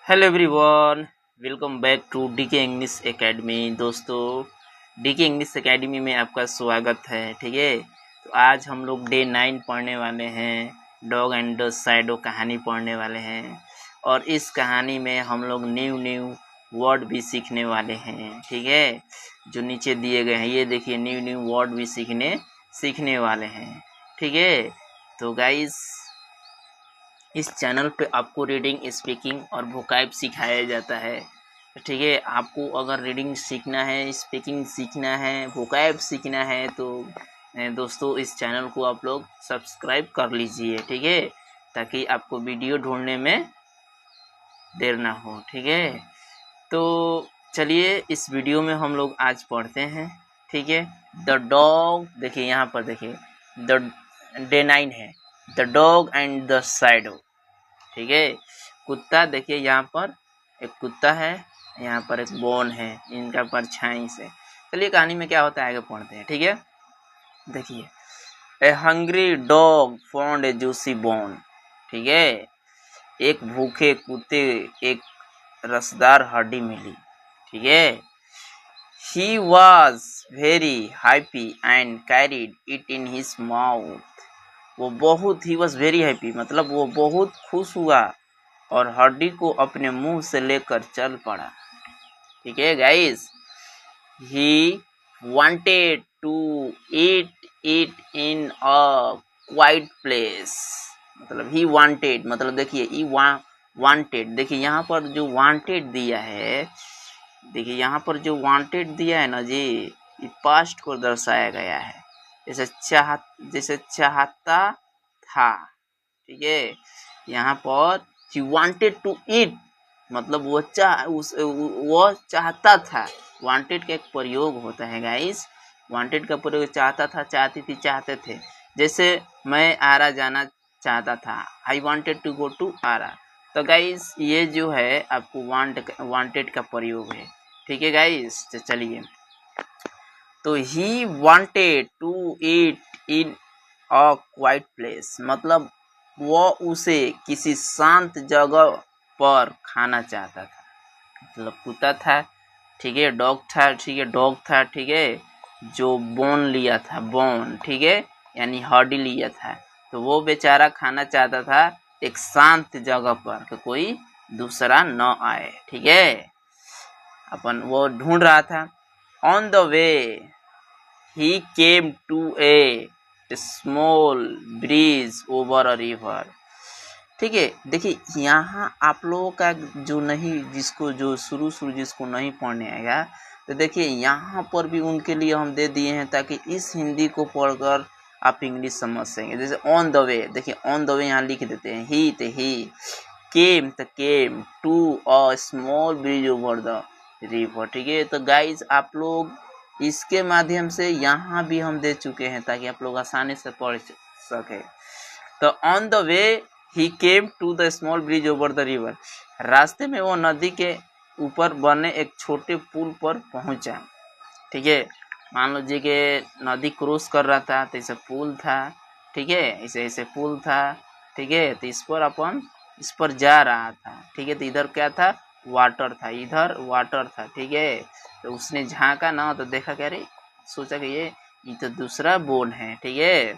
Hello everyone, welcome back to DK English Academy. दोस्तों, DK English Academy में आपका स्वागत है। ठीक है, तो आज हम लोग डे 9 पढ़ने वाले हैं। डॉग एंड द शैडो कहानी पढ़ने वाले हैं और इस कहानी में हम लोग न्यू वर्ड भी सीखने वाले हैं। ठीक है, जो नीचे दिए गए हैं ये देखिए, न्यू वर्ड भी सीखने वाले हैं। ठीक है, तो गाइस, इस चैनल पे आपको रीडिंग, स्पीकिंग और वोकैब सिखाया जाता है। ठीक है, आपको अगर रीडिंग सीखना है, स्पीकिंग सीखना है, वोकैब सीखना है तो दोस्तों इस चैनल को आप लोग सब्सक्राइब कर लीजिए। ठीक है, ताकि आपको वीडियो ढूंढने में देर ना हो। ठीक है, तो चलिए इस वीडियो में हम लोग आज पढ़ते हैं। ठीक है, द डॉग, देखिए यहाँ पर देखिए, द डे 9 है, the dog and the shadow. ठीक है, कुत्ता, देखिए यहाँ पर एक कुत्ता है, यहाँ पर एक बोन है, इनका परछाई से। चलिए कहानी में क्या होता है आगे पढ़ते हैं। ठीक है, देखिए, a hungry dog found a juicy bone. ठीक है, एक भूखे कुत्ते एक रसदार हड्डी मिली। ठीक है, he was very happy and carried it in his mouth। वो बहुत, ही वॉज वेरी हैप्पी मतलब वो बहुत खुश हुआ और हड्डी को अपने मुंह से लेकर चल पड़ा। ठीक है guys, he wanted to eat it in a quiet place. मतलब ही वांटेड, मतलब देखिए ई वांटेड, देखिए यहाँ पर जो वांटेड दिया है, देखिए यहाँ पर जो वांटेड दिया है ना जी, ये पास्ट को दर्शाया गया है। जैसे चाहता था। ठीक है, यहाँ पर he wanted to eat, मतलब वो चाहता था। वांटेड का एक प्रयोग होता है गाइस, वांटेड का प्रयोग चाहता था, चाहती थी, चाहते थे। जैसे मैं आरा जाना चाहता था, I wanted to go to Arrah. तो गाइस ये जो है आपको वांटेड का प्रयोग है। ठीक है गाइस, तो चलिए, तो he wanted to eat in a quiet place, मतलब वो उसे किसी शांत जगह पर खाना चाहता था। मतलब कुत्ता था, ठीक है, डॉग था, ठीक है, डॉग था, ठीक है, जो बोन लिया था, बोन, ठीक है, यानी हड्डी लिया था, तो वो बेचारा खाना चाहता था एक शांत जगह पर कि कोई दूसरा न आए। ठीक है, अपन वो ढूंढ रहा था। On the way he came to a small bridge over a river। ठीक है, देखिए यहाँ आप लोगों का जो नहीं, जिसको जो शुरू जिसको नहीं पढ़ने आएगा, तो देखिए यहाँ पर भी उनके लिए हम दे दिए हैं ताकि इस हिंदी को पढ़कर आप इंग्लिश समझ सकेंगे। जैसे ऑन द वे, देखिए ऑन द वे यहाँ लिख देते हैं, he came to a small bridge over the river. ठीक है, तो गाइज आप लोग इसके माध्यम से यहाँ भी हम दे चुके हैं ताकि आप लोग आसानी से पढ़ सके। तो on the way he came to the small bridge over the river, रास्ते में वो नदी के ऊपर बने एक छोटे पुल पर पहुंचा। ठीक है, मान लो जी के नदी क्रॉस कर रहा था तो इसे पुल था। ठीक है, ऐसे पुल था। ठीक है, तो इस पर जा रहा था। ठीक है, तो इधर क्या था, वाटर था, इधर वाटर था। ठीक है, तो उसने झांका ना तो देखा क्या रे, सोचा कि ये तो दूसरा बोन है। ठीक है,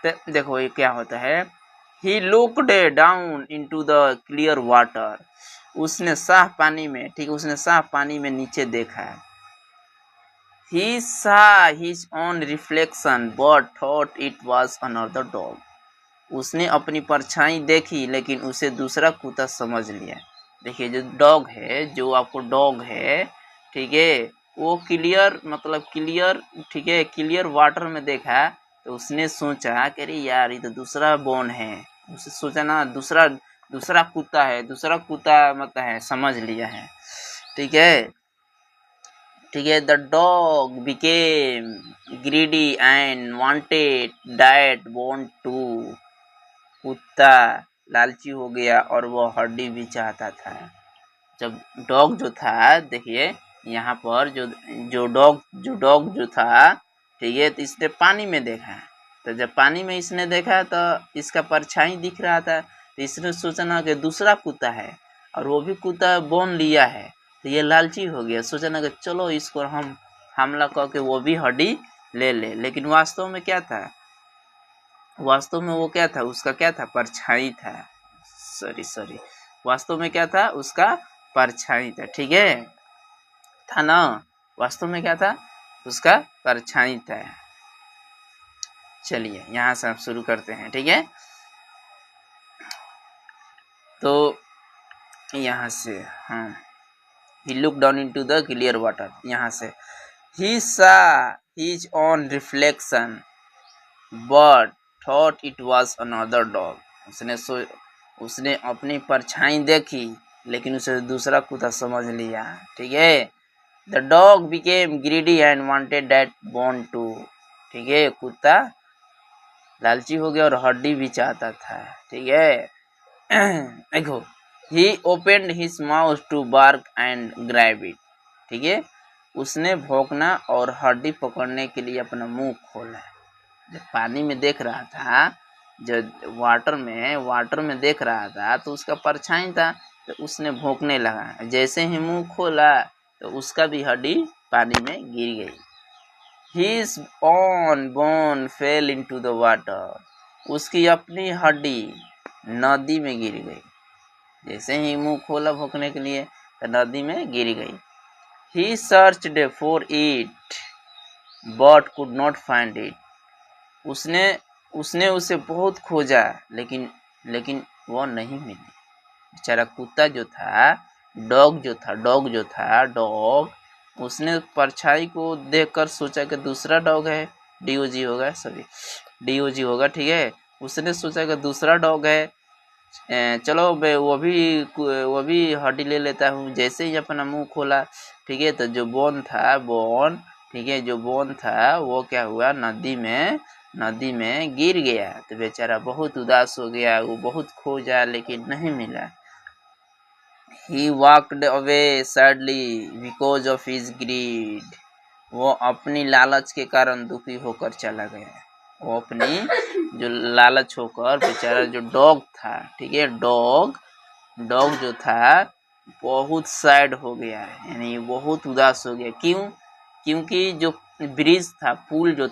तो देखो ये क्या होता है, he looked down into the clear water, उसने साफ पानी में, ठीक है, उसने साफ पानी में नीचे देखा। He saw his own reflection but thought it was another dog। उसने अपनी परछाई देखी लेकिन उसे दूसरा कुत्ता समझ लिया। देखिए जो डॉग है, जो आपको डॉग है, ठीक है, वो क्लियर, मतलब क्लियर, ठीक है, क्लियर वाटर में देखा तो उसने सोचा कि अरे यार ये तो दूसरा बोन है। उसे सोचा ना दूसरा कुत्ता है, दूसरा कुत्ता मतलब है, समझ लिया है। ठीक है, ठीक है, the dog became greedy and wanted that bone too. कुत्ता लालची हो गया और वो हड्डी भी चाहता था। जब डॉग जो था, देखिए यहाँ पर जो डॉग जो था, ठीक है, तो इसने पानी में देखा। तो जब पानी में इसने देखा तो इसका परछाई दिख रहा था, तो इसने सोचा ना कि दूसरा कुत्ता है। और वो भी कुत्ता बोन लिया है, तो ये लालची हो गया, सोचा ना कि चलो इसको हम हमला करके वो भी हड्डी ले ले। लेकिन वास्तव में क्या था, वास्तव में वो क्या था, उसका क्या था, परछाई था। सॉरी वास्तव में क्या था, उसका परछाई था। ठीक है, था ना, वास्तव में क्या था, उसका परछाई था। चलिए यहाँ से आप शुरू करते हैं। ठीक है, तो यहाँ से हाँ, he looked down into the clear water, यहाँ से he saw his own reflection but thought it was another dog। उसने अपनी परछाई देखी लेकिन उसे दूसरा कुत्ता समझ लिया। ठीक है, the dog became greedy and wanted that bone too। ठीक है, कुत्ता लालची हो गया और हड्डी भी चाहता था। ठीक है देखो, he opened his mouth to bark and grab it। ठीक है, उसने भौंकना और हड्डी पकड़ने के लिए अपना मुंह खोला। जब पानी में देख रहा था, जब वाटर में देख रहा था तो उसका परछाई था, तो उसने भौंकने लगा। जैसे ही मुंह खोला तो उसका भी हड्डी पानी में गिर गई। His own bone fell into the water। उसकी अपनी हड्डी नदी में गिर गई। जैसे ही मुंह खोला भौंकने के लिए तो नदी में गिर गई। He searched for it but could not find it। उसने उसे बहुत खोजा लेकिन वो नहीं मिली। बेचारा कुत्ता जो था, डॉग उसने परछाई को देखकर सोचा कि दूसरा डॉग है, डीओजी होगा। ठीक है, उसने सोचा कि दूसरा डॉग है, चलो वो भी हड्डी ले लेता हूँ। जैसे ही अपना मुंह खोला, ठीक है, तो जो बोन था वो क्या हुआ, नदी में गिर गया। तो बेचारा बहुत उदास हो गया, वो बहुत खोजा लेकिन नहीं मिला। He walked away sadly because of his greed। वो अपनी लालच के कारण दुखी होकर चला गया। वो अपनी जो लालच होकर बेचारा जो डॉग था, ठीक है, डॉग जो था बहुत सैड हो गया, यानी बहुत उदास हो गया। क्योंकि जो ब्रिज था, पुल जो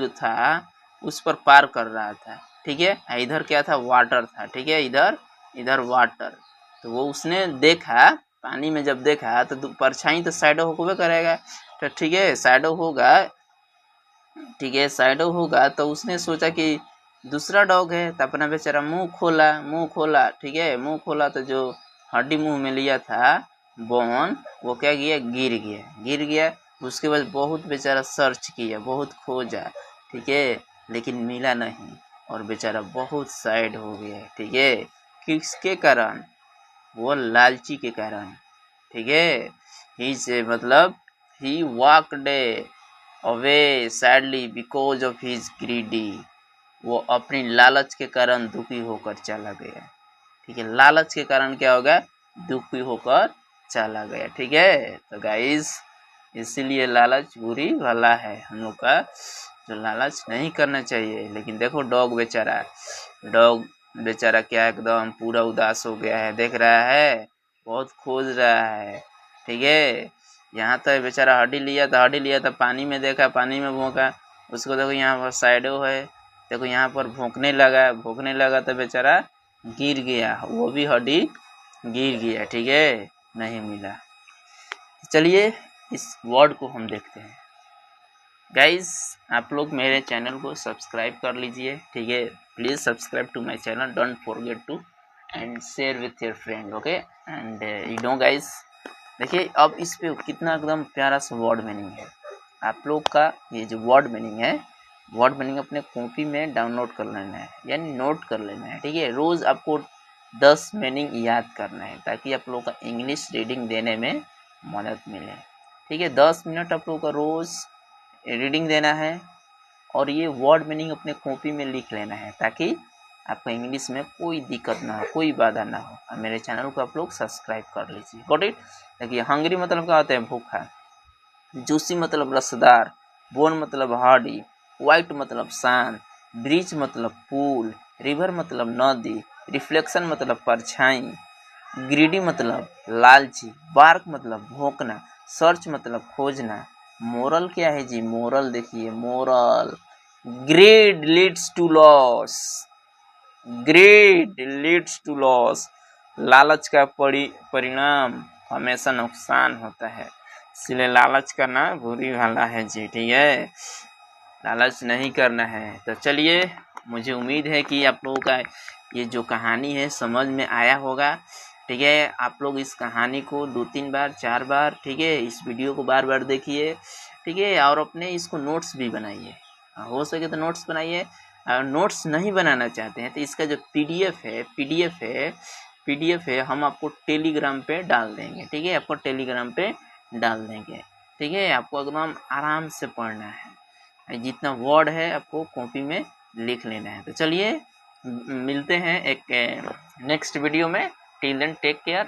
था उस पर पार कर रहा था। ठीक है, इधर क्या था, वाटर था। ठीक है, इधर वाटर, तो वो उसने देखा, पानी में जब देखा तो परछाई तो साइडो होगा करेगा। तो ठीक है, साइडो होगा तो उसने सोचा कि दूसरा डॉग है, तो अपना बेचारा मुंह खोला। ठीक है, मुंह खोला तो जो हड्डी मुंह में लिया था बोन, वो क्या किया, गिर गया। उसके बाद बहुत बेचारा सर्च किया, बहुत खोजा। ठीक है, लेकिन मिला नहीं और बेचारा बहुत सैड हो गया। ठीक है, किसके कारण, वो लालची के कारण। ठीक है, he walked away sadly because of his greedy. वो अपनी लालच के कारण दुखी होकर चला गया। ठीक है, लालच के कारण क्या होगा, दुखी होकर चला गया। ठीक है, तो गाइस इसीलिए लालच बुरी भला है, हम लोग का जो लालच नहीं करना चाहिए। लेकिन देखो डॉग बेचारा क्या एकदम पूरा उदास हो गया है, देख रहा है, बहुत खोज रहा है। ठीक है, यहाँ तक बेचारा हड्डी लिया था, पानी में देखा, पानी में भौंका, उसको देखो यहाँ पर साइडो है, देखो यहाँ पर भौंकने लगा तो बेचारा गिर गया, वो भी हड्डी गिर गया। ठीक है, नहीं मिला। चलिए इस वर्ड को हम देखते हैं। गाइस, आप लोग मेरे चैनल को सब्सक्राइब कर लीजिए। ठीक है, please subscribe to my channel, don't forget to and share with your friend. Okay, and you know guys, देखिए अब इस पे कितना एकदम प्यारा सा वर्ड मीनिंग है। आप लोग का ये जो वर्ड मीनिंग अपने कॉपी में डाउनलोड कर लेना है, यानी नोट कर लेना है। ठीक है, रोज़ आपको 10 मीनिंग याद करना है ताकि आप लोग का इंग्लिश रीडिंग देने में मदद मिले। ठीक है, 10 मिनट आप लोग का रोज़ रीडिंग देना है और ये वर्ड मीनिंग अपने कॉपी में लिख लेना है ताकि आपका इंग्लिश में कोई दिक्कत ना हो, कोई बाधा ना हो। और मेरे चैनल को आप लोग सब्सक्राइब कर लीजिए। Got it. देखिए, हंग्री मतलब क्या होता है, भूखा। जूसी मतलब रसदार। बोन मतलब हार्डी। वाइट मतलब शांत। ब्रिज मतलब पुल। रिवर मतलब नदी। रिफ्लेक्शन मतलब परछाई। ग्रीडी मतलब लालची, बार्क मतलब भौंकना, सर्च मतलब खोजना, मोरल क्या है जी, मोरल देखिए moral, greed leads to loss, greed leads to loss, लालच का परिणाम हमेशा नुकसान होता है, इसलिए लालच करना बुरी वाला है जी, ठीक है, लालच नहीं करना है। तो चलिए, मुझे उम्मीद है कि आप लोगों का ये जो कहानी है समझ में आया होगा, ठीक है। आप लोग इस कहानी को 2-3 बार 4 बार, ठीक है, इस वीडियो को बार बार देखिए, ठीक है, और अपने इसको नोट्स भी बनाइए, हो सके तो नोट्स बनाइए। नोट्स नहीं बनाना चाहते हैं तो इसका जो पीडीएफ है हम आपको टेलीग्राम पे डाल देंगे, ठीक है, आपको टेलीग्राम पे डाल देंगे, ठीक है। आपको एकदम आराम से पढ़ना है, जितना वर्ड है आपको कॉपी में लिख लेना है। तो चलिए मिलते हैं एक नेक्स्ट वीडियो में, टिल देन टेक केयर।